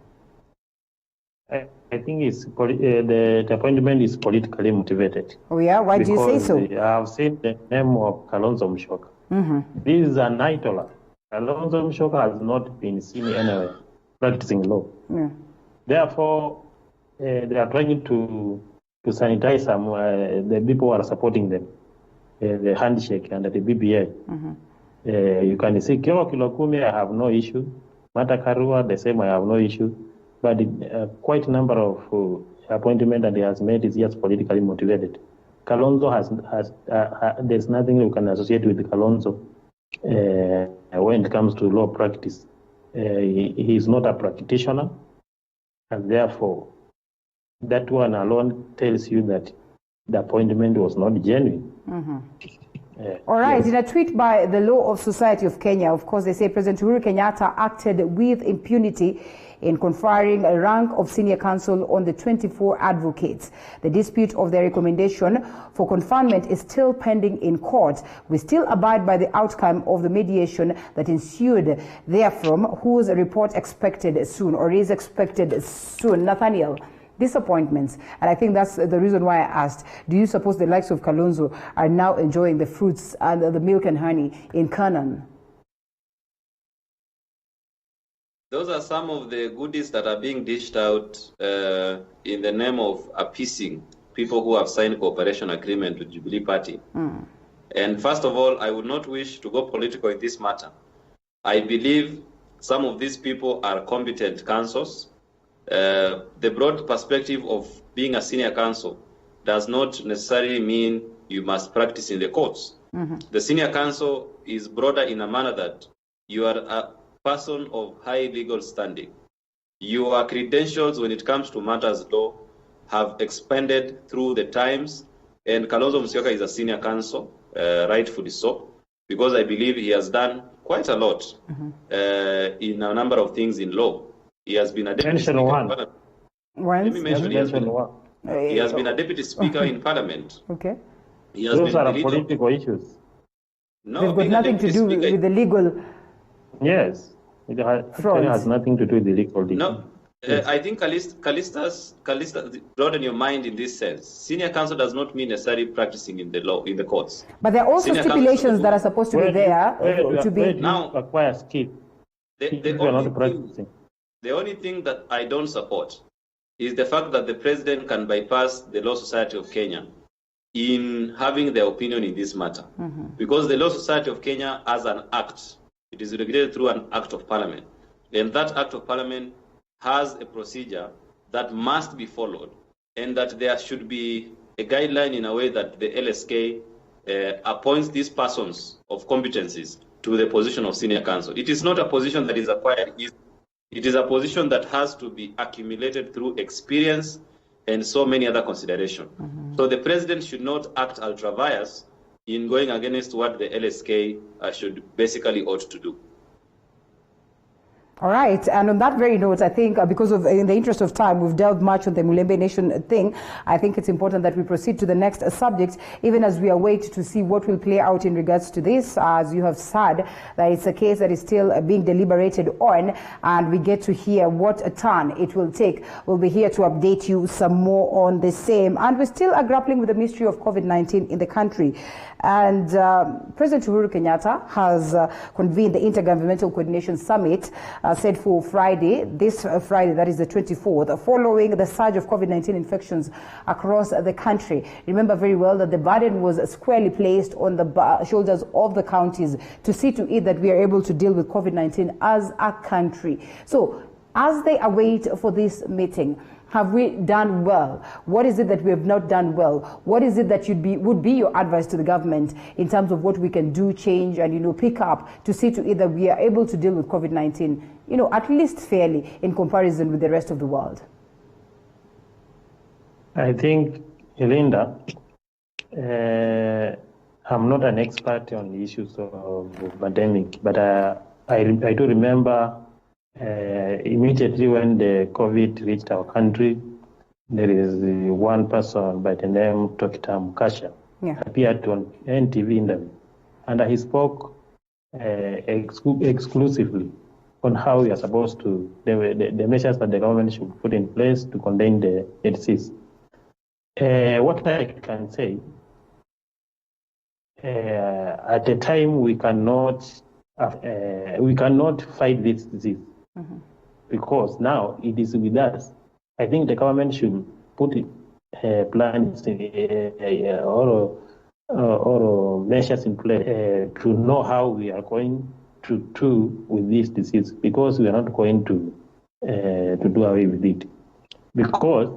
I think the appointment is politically motivated. Oh yeah? Why do you say so? I have seen the name of Kalonzo Musyoka. This is an idol. Kalonzo Musyoka has not been seen anywhere practicing law. Therefore, they are trying to sanitize the people who are supporting them. The handshake under the BBI. You can see Kioko Kilokumi, I have no issue. Martha Karua, the same, I have no issue. But quite a number of appointments that he has made is just politically motivated. Kalonzo has there's nothing you can associate with Kalonzo when it comes to law practice. He is not a practitioner, and therefore that one alone tells you that the appointment was not genuine. All right, Yes. in a tweet by the Law of Society of Kenya, of course, they say President Uhuru Kenyatta acted with impunity in conferring a rank of senior counsel on the 24 advocates. The dispute of their recommendation for conferment is still pending in court. We still abide by the outcome of the mediation that ensued therefrom, whose report expected soon, or is expected soon. Nathaniel, disappointments, and I think that's the reason why I asked, do you suppose the likes of Kalonzo are now enjoying the fruits and the milk and honey in Canaan? Those are some of the goodies that are being dished out in the name of appeasing people who have signed cooperation agreement with Jubilee Party. And first of all, I would not wish to go political in this matter. I believe some of these people are competent counsels. The broad perspective of being a senior counsel does not necessarily mean you must practice in the courts. The senior counsel is broader in a manner that you are a person of high legal standing. Your credentials when it comes to matters law have expanded through the times, and Kalonzo Musyoka is a senior counsel, rightfully so, because I believe he has done quite a lot in a number of things in law. He has been a deputy Mention speaker one. in Parliament. Once? Let me mention he has Mention been, one. he has been a deputy speaker in Parliament. Okay. He has Those been are the leader. political issues. No, They've got being a nothing to deputy do speaker- with the legal. Yes. It Frauds. has nothing to do with the legal issue. No, I think Calista broaden your mind in this sense. Senior counsel does not mean necessarily practicing in the law, in the courts. But there are also Senior counsel- stipulations that are supposed to be there to where be. do Now- you acquire skill The, if the, you are only not thing, practicing? the only thing that I don't support is the fact that the president can bypass the Law Society of Kenya in having their opinion in this matter. Because the Law Society of Kenya has an act. It is regulated through an act of parliament. And that act of parliament has a procedure that must be followed, and that there should be a guideline in a way that the LSK appoints these persons of competencies to the position of senior counsel. It is not a position that is acquired easily. It is a position that has to be accumulated through experience and so many other considerations. So the president should not act ultra vires in going against what the LSK should basically ought to do. All right, and on that very note, I think because of, in the interest of time, we've delved much on the Mulembe Nation thing. I think it's important that we proceed to the next subject, even as we await to see what will play out in regards to this. As you have said, that it's a case that is still being deliberated on, and we get to hear what a turn it will take. We'll be here to update you some more on the same. And we still are grappling with the mystery of COVID-19 in the country. And President Uhuru Kenyatta has convened the Intergovernmental Coordination Summit set for Friday, this Friday, that is the 24th, following the surge of COVID-19 infections across the country. Remember very well that the burden was squarely placed on the shoulders of the counties to see to it that we are able to deal with COVID-19 as a country. So, as they await for this meeting, have we done well? What is it that we have not done well? What is it that would be your advice to the government in terms of what we can do, change, and pick up to see to it that we are able to deal with COVID-19, at least fairly in comparison with the rest of the world? I think, Linda, I'm not an expert on the issues of pandemic, but I do remember immediately when the COVID reached our country, there is one person by the name Dr. Mukasha appeared on NTV interview, and he spoke exclusively on how we are supposed to, the measures that the government should put in place to contain the disease. What I can say, at the time we cannot fight this disease. Because now it is with us. I think the government should put plans or measures in place to know how we are going to do with this disease, because we are not going to do away with it. Because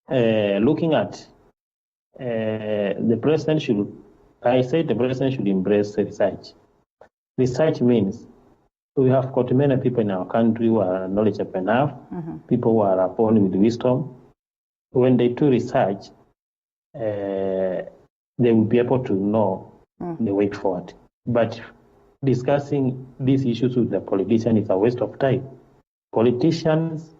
looking at the president should embrace research. Research means we have got many people in our country who are knowledgeable enough, people who are born with wisdom, when they do research, they will be able to know the way forward. But discussing these issues with the politician is a waste of time. Politicians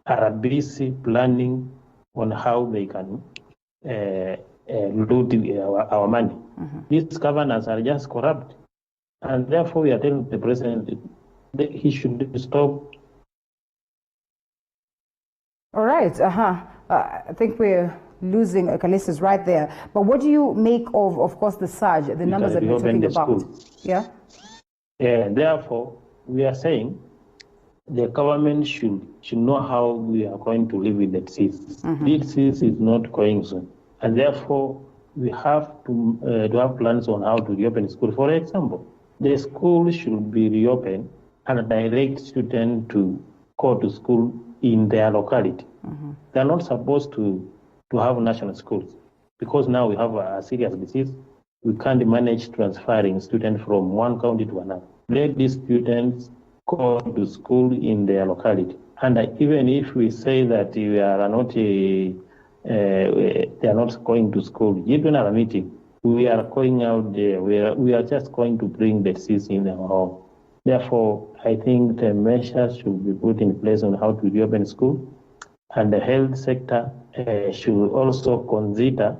are busy planning on how they can loot our money. These governors are just corrupt. And therefore, we are telling the president that he should stop. All right. I think we're losing Callistus right there. But what do you make of course, the surge, the numbers that we're talking about? Yeah. Therefore, we are saying the government should know how we are going to live with the disease. This disease is not going soon. And therefore, we have to have plans on how to reopen school. For example, the school should be reopened and direct students to go to school in their locality. They're not supposed to have national schools because now we have a serious disease. We can't manage transferring students from one county to another. Let these students go to school in their locality. And even if we say that we are not, they are not going to school, even at a meeting, we are going out there. We are just going to bring the disease in our home. Therefore, I think the measures should be put in place on how to reopen school, and the health sector should also consider,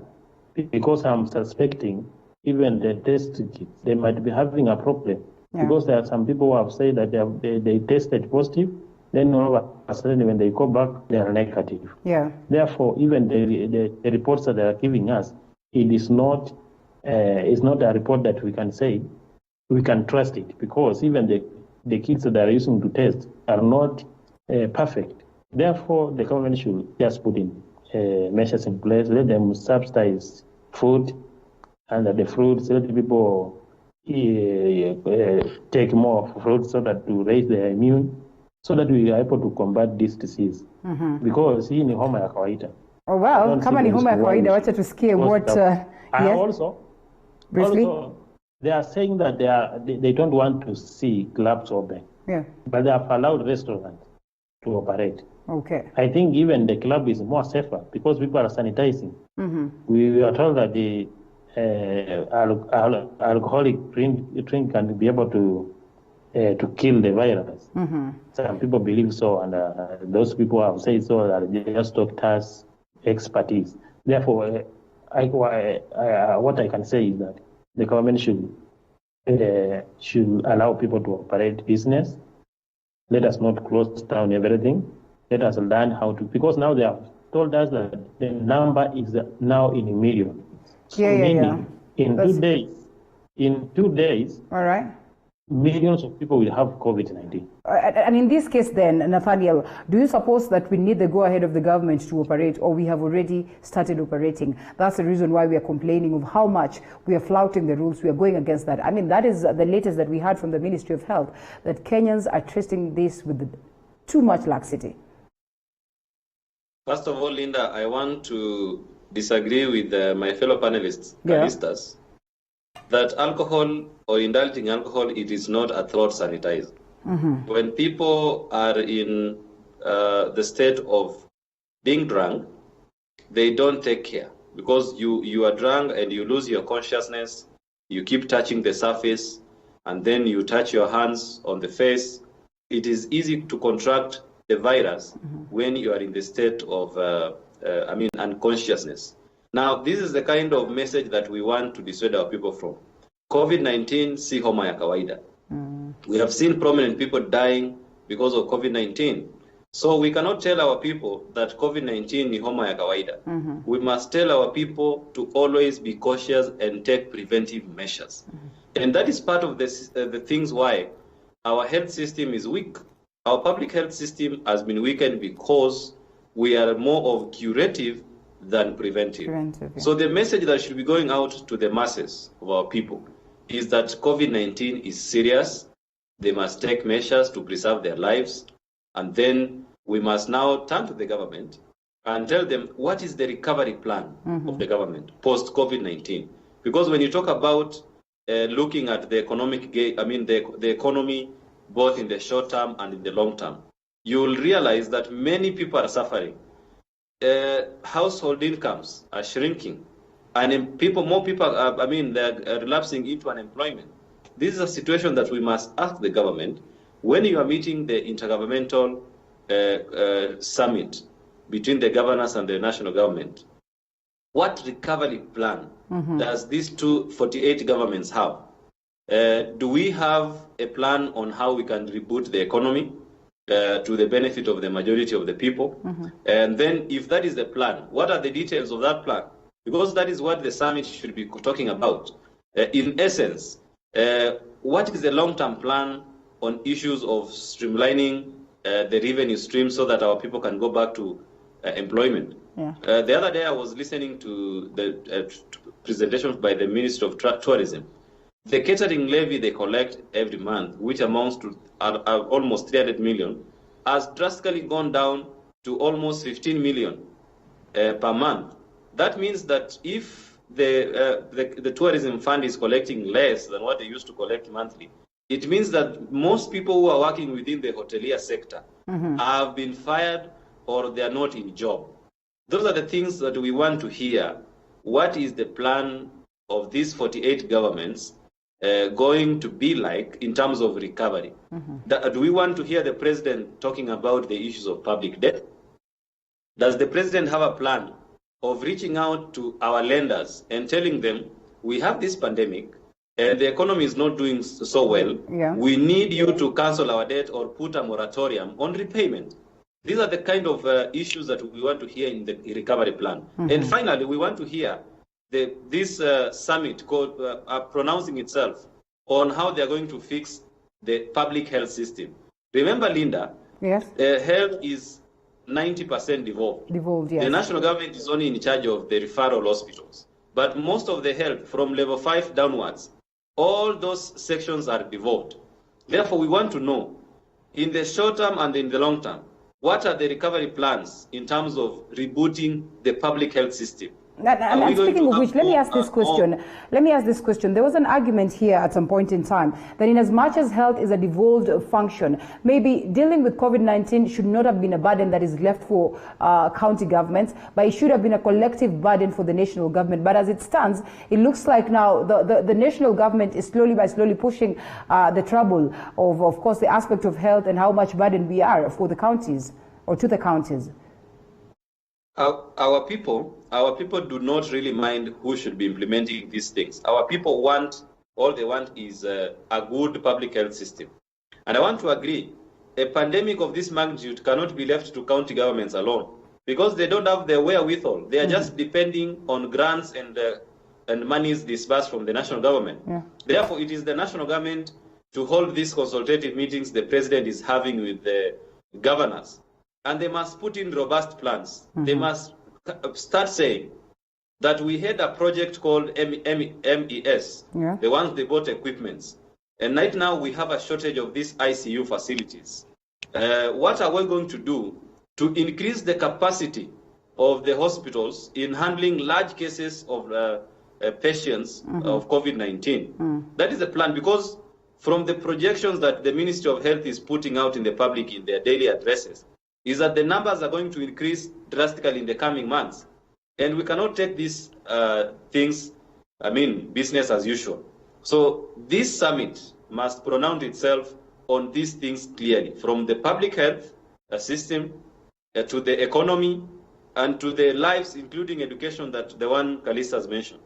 because I'm suspecting even the test kits, they might be having a problem. Because there are some people who have said that they tested positive, then all of a sudden when they go back, they are negative. Therefore, even the reports that they are giving us, it is not a report that we can say we can trust it, because even the kits that they are using to test are not perfect. Therefore, the government should just put in measures in place, let them subsidize food, and that the fruits, let the people take more fruit so that to raise their immune, so that we are able to combat this disease. Because hii ni homa ya kawaida. Oh wow, kama ni homa ya kawaida, wacha tusikie what yes. Also, they are saying that they don't want to see clubs open. But they have allowed restaurants to operate. I think even the club is more safer because people are sanitizing. We are told that the alcoholic drink can be able to kill the virus. Some people believe so, and those people have said so that they just doctors' expertise. Therefore, what I can say is that the government should allow people to operate business. Let us not close down everything. Let us learn how to, because now they have told us that the number is now in millions. In 2 days, all right, millions of people will have COVID-19. And in this case then, Nathaniel, do you suppose that we need the go-ahead of the government to operate, or we have already started operating? That's the reason why we are complaining of how much we are flouting the rules. We are going against that. I mean, that is the latest that we heard from the Ministry of Health, that Kenyans are treating this with too much laxity. First of all, Linda, I want to disagree with my fellow panelists, that alcohol or indulging alcohol, it is not a throat sanitizer. When people are in the state of being drunk, they don't take care, because you are drunk and you lose your consciousness. You keep touching the surface, and then you touch your hands on the face. It is easy to contract the virus when you are in the state of unconsciousness. Now, this is the kind of message that we want to dissuade our people from. COVID-19, si homa ya kawaida. We have seen prominent people dying because of COVID-19. So we cannot tell our people that COVID-19 ni homa ya kawaida. We must tell our people to always be cautious and take preventive measures. And that is part of the things why our health system is weak. Our public health system has been weakened because we are more of curative than preventive. So the message that should be going out to the masses of our people is that COVID-19 is serious. They must take measures to preserve their lives. And then we must now turn to the government and tell them what is the recovery plan of the government post-COVID-19. Because when you talk about looking at the economic, the economy, both in the short term and in the long term, you will realize that many people are suffering. household incomes are shrinking, and more people are, they're relapsing into unemployment. This is a situation that we must ask the government when you are meeting the intergovernmental summit between the governors and the national government. What recovery plan does these 248 governments have? Do we have a plan on how we can reboot the economy to the benefit of the majority of the people? And then if that is the plan, what are the details of that plan? Because that is what the summit should be talking about. In essence, what is the long-term plan on issues of streamlining the revenue stream so that our people can go back to employment? The other day I was listening to the presentations by the Minister of Tourism. The catering levy they collect every month, which amounts to almost 300 million, has drastically gone down to almost 15 million per month. That means that if the tourism fund is collecting less than what they used to collect monthly, it means that most people who are working within the hotelier sector have been fired or they are not in job. Those are the things that we want to hear. What is the plan of these 48 governments going to be like in terms of recovery? Do we want to hear the president talking about the issues of public debt? Does the president have a plan of reaching out to our lenders and telling them, we have this pandemic and the economy is not doing so well. We need you to cancel our debt or put a moratorium on repayment. These are the kind of issues that we want to hear in the recovery plan. And finally, we want to hear this summit pronouncing itself on how they are going to fix the public health system. Remember, Linda, health is 90% devolved. Yes. The national government is only in charge of the referral hospitals. But most of the health from level 5 downwards, all those sections are devolved. Therefore, we want to know, in the short term and in the long term, what are the recovery plans in terms of rebooting the public health system? And speaking of which, let me ask this question. There was an argument here at some point in time that in as much as health is a devolved function, maybe dealing with COVID-19 should not have been a burden that is left for county governments, but it should have been a collective burden for the national government. But as it stands, it looks like now the national government is slowly pushing the trouble of course, the aspect of health and how much burden we are for the counties or to the counties. Our people do not really mind who should be implementing these things. Our people all they want is a good public health system. And I want to agree, a pandemic of this magnitude cannot be left to county governments alone because they don't have the wherewithal. They are just depending on grants and monies disbursed from the national government. Therefore, it is the national government to hold these consultative meetings the president is having with the governors. And they must put in robust plans. They must start saying that we had a project called MES, the ones they bought equipments. And right now we have a shortage of these ICU facilities. What are we going to do to increase the capacity of the hospitals in handling large cases of patients of COVID-19? That is the plan, because from the projections that the Ministry of Health is putting out in the public in their daily addresses, is that the numbers are going to increase drastically in the coming months. And we cannot take these things, business as usual. So this summit must pronounce itself on these things clearly, from the public health system to the economy and to the lives, including education, that the one Kalisa has mentioned.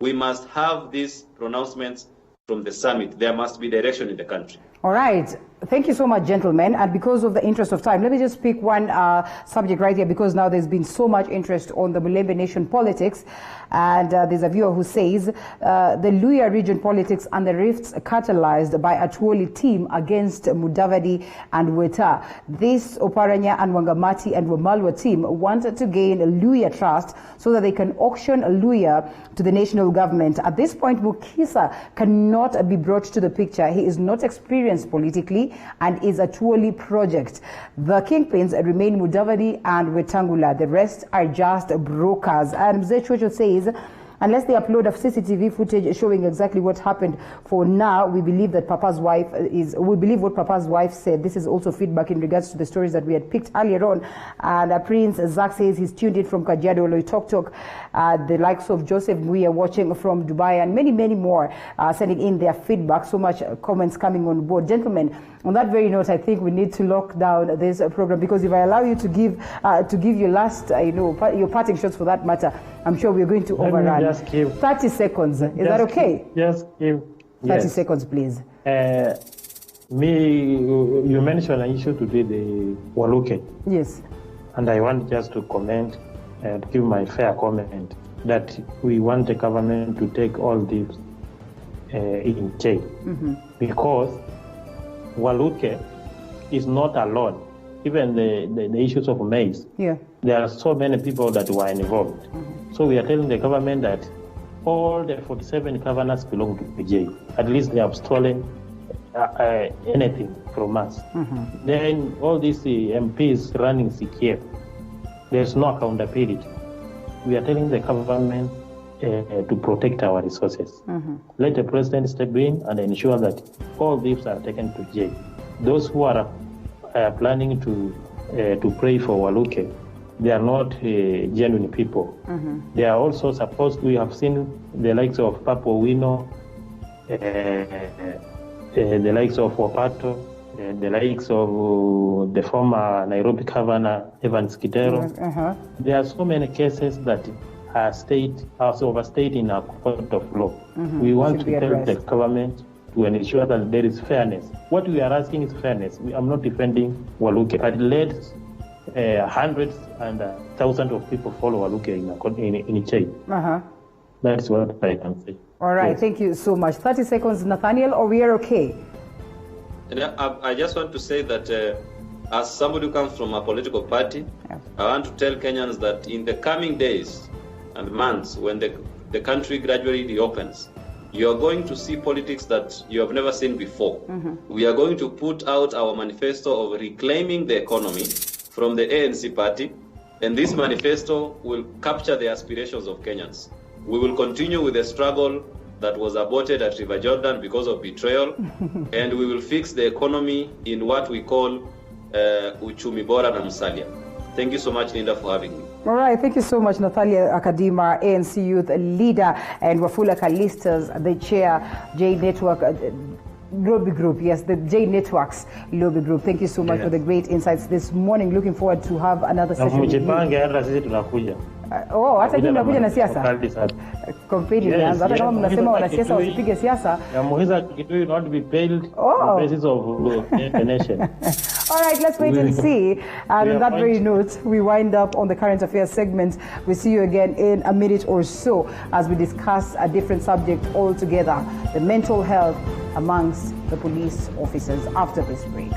We must have these pronouncements from the summit. There must be direction in the country. All right. Thank you so much, gentlemen. And because of the interest of time, let me just pick one subject right here, because now there's been so much interest on the Mulembe Nation politics. And there's a viewer who says the Luhya region politics and the rifts catalyzed by a Atuoli team against Mudavadi and Weta. This Oparanya and Wangamati and Wamalwa team wanted to gain Luhya trust so that they can auction Luhya to the national government. At this point, Mukisa cannot be brought to the picture. He is not experienced politically and is a Atuoli project. The kingpins remain Mudavadi and Wetangula. The rest are just brokers. And Mzee Chwecho says unless they upload a CCTV footage showing exactly what happened. For now, we believe that Papa's wife we believe what Papa's wife said. This is also feedback in regards to the stories that we had picked earlier on. And Prince Zach says he's tuned in from Kajiado, Loitoktok. The likes of Joseph Nguya watching from Dubai, and many, many more sending in their feedback. So much comments coming on board. Gentlemen, on that very note, I think we need to lock down this program, because if I allow you to give your last, your parting shots for that matter, I'm sure we're going to overrun. Just give 30 seconds. Is that okay? Just give 30 seconds, please. You mentioned an issue today, the Waluke. Yes. And I want just to comment and give my fair comment that we want the government to take all this in check, because Waluke is not alone. Even the issues of maize, there are so many people that were involved. So we are telling the government that all the 47 governors belong to PJ. At least they have stolen anything from us. Then all these MPs running CKF, there's no accountability. We are telling the government to protect our resources. Let the president step in and ensure that all these are taken to jail. Those who are planning to pray for Waluke, they are not genuine people. They are also supposed, we have seen the likes of Papo Wino, the likes of Wapato, the likes of the former Nairobi governor, Evans Kidero. There are so many cases that are overstayed in our court of law. We want to tell the government to ensure that there is fairness. What we are asking is fairness. I'm not defending Waluke, but let hundreds and thousands of people follow Waluke in a chain. That's what I can say. All right, Thank you so much. 30 seconds, Nathaniel, or we are okay? And I just want to say that as somebody who comes from a political party, I want to tell Kenyans that in the coming days and months, when the country gradually reopens, you are going to see politics that you have never seen before. We are going to put out our manifesto of reclaiming the economy from the ANC party, and this manifesto will capture the aspirations of Kenyans. We will continue with the struggle that was aborted at River Jordan because of betrayal, and we will fix the economy in what we call Uchumi Bora na Musalia. Thank you so much, Linda, for having me. All right, thank you so much, Natalia Kadima, ANC Youth Leader, and Wafula Kalistas, the Chair, J Network Lobby Group. Yes, the J Networks Lobby Group. Thank you so much for the great insights this morning. Looking forward to have another session with you. Hata nyinyi mnakuja na siasa. Completely. Hata kama mnasema wanasiasa wasipige siasa. Yamuhiza Kitui not be paid on the basis of the nation. All right, let's wait and see. And on that very note, we wind up on the current affairs segment. We'll see you again in a minute or so as we discuss a different subject altogether, the mental health amongst the police officers after this break.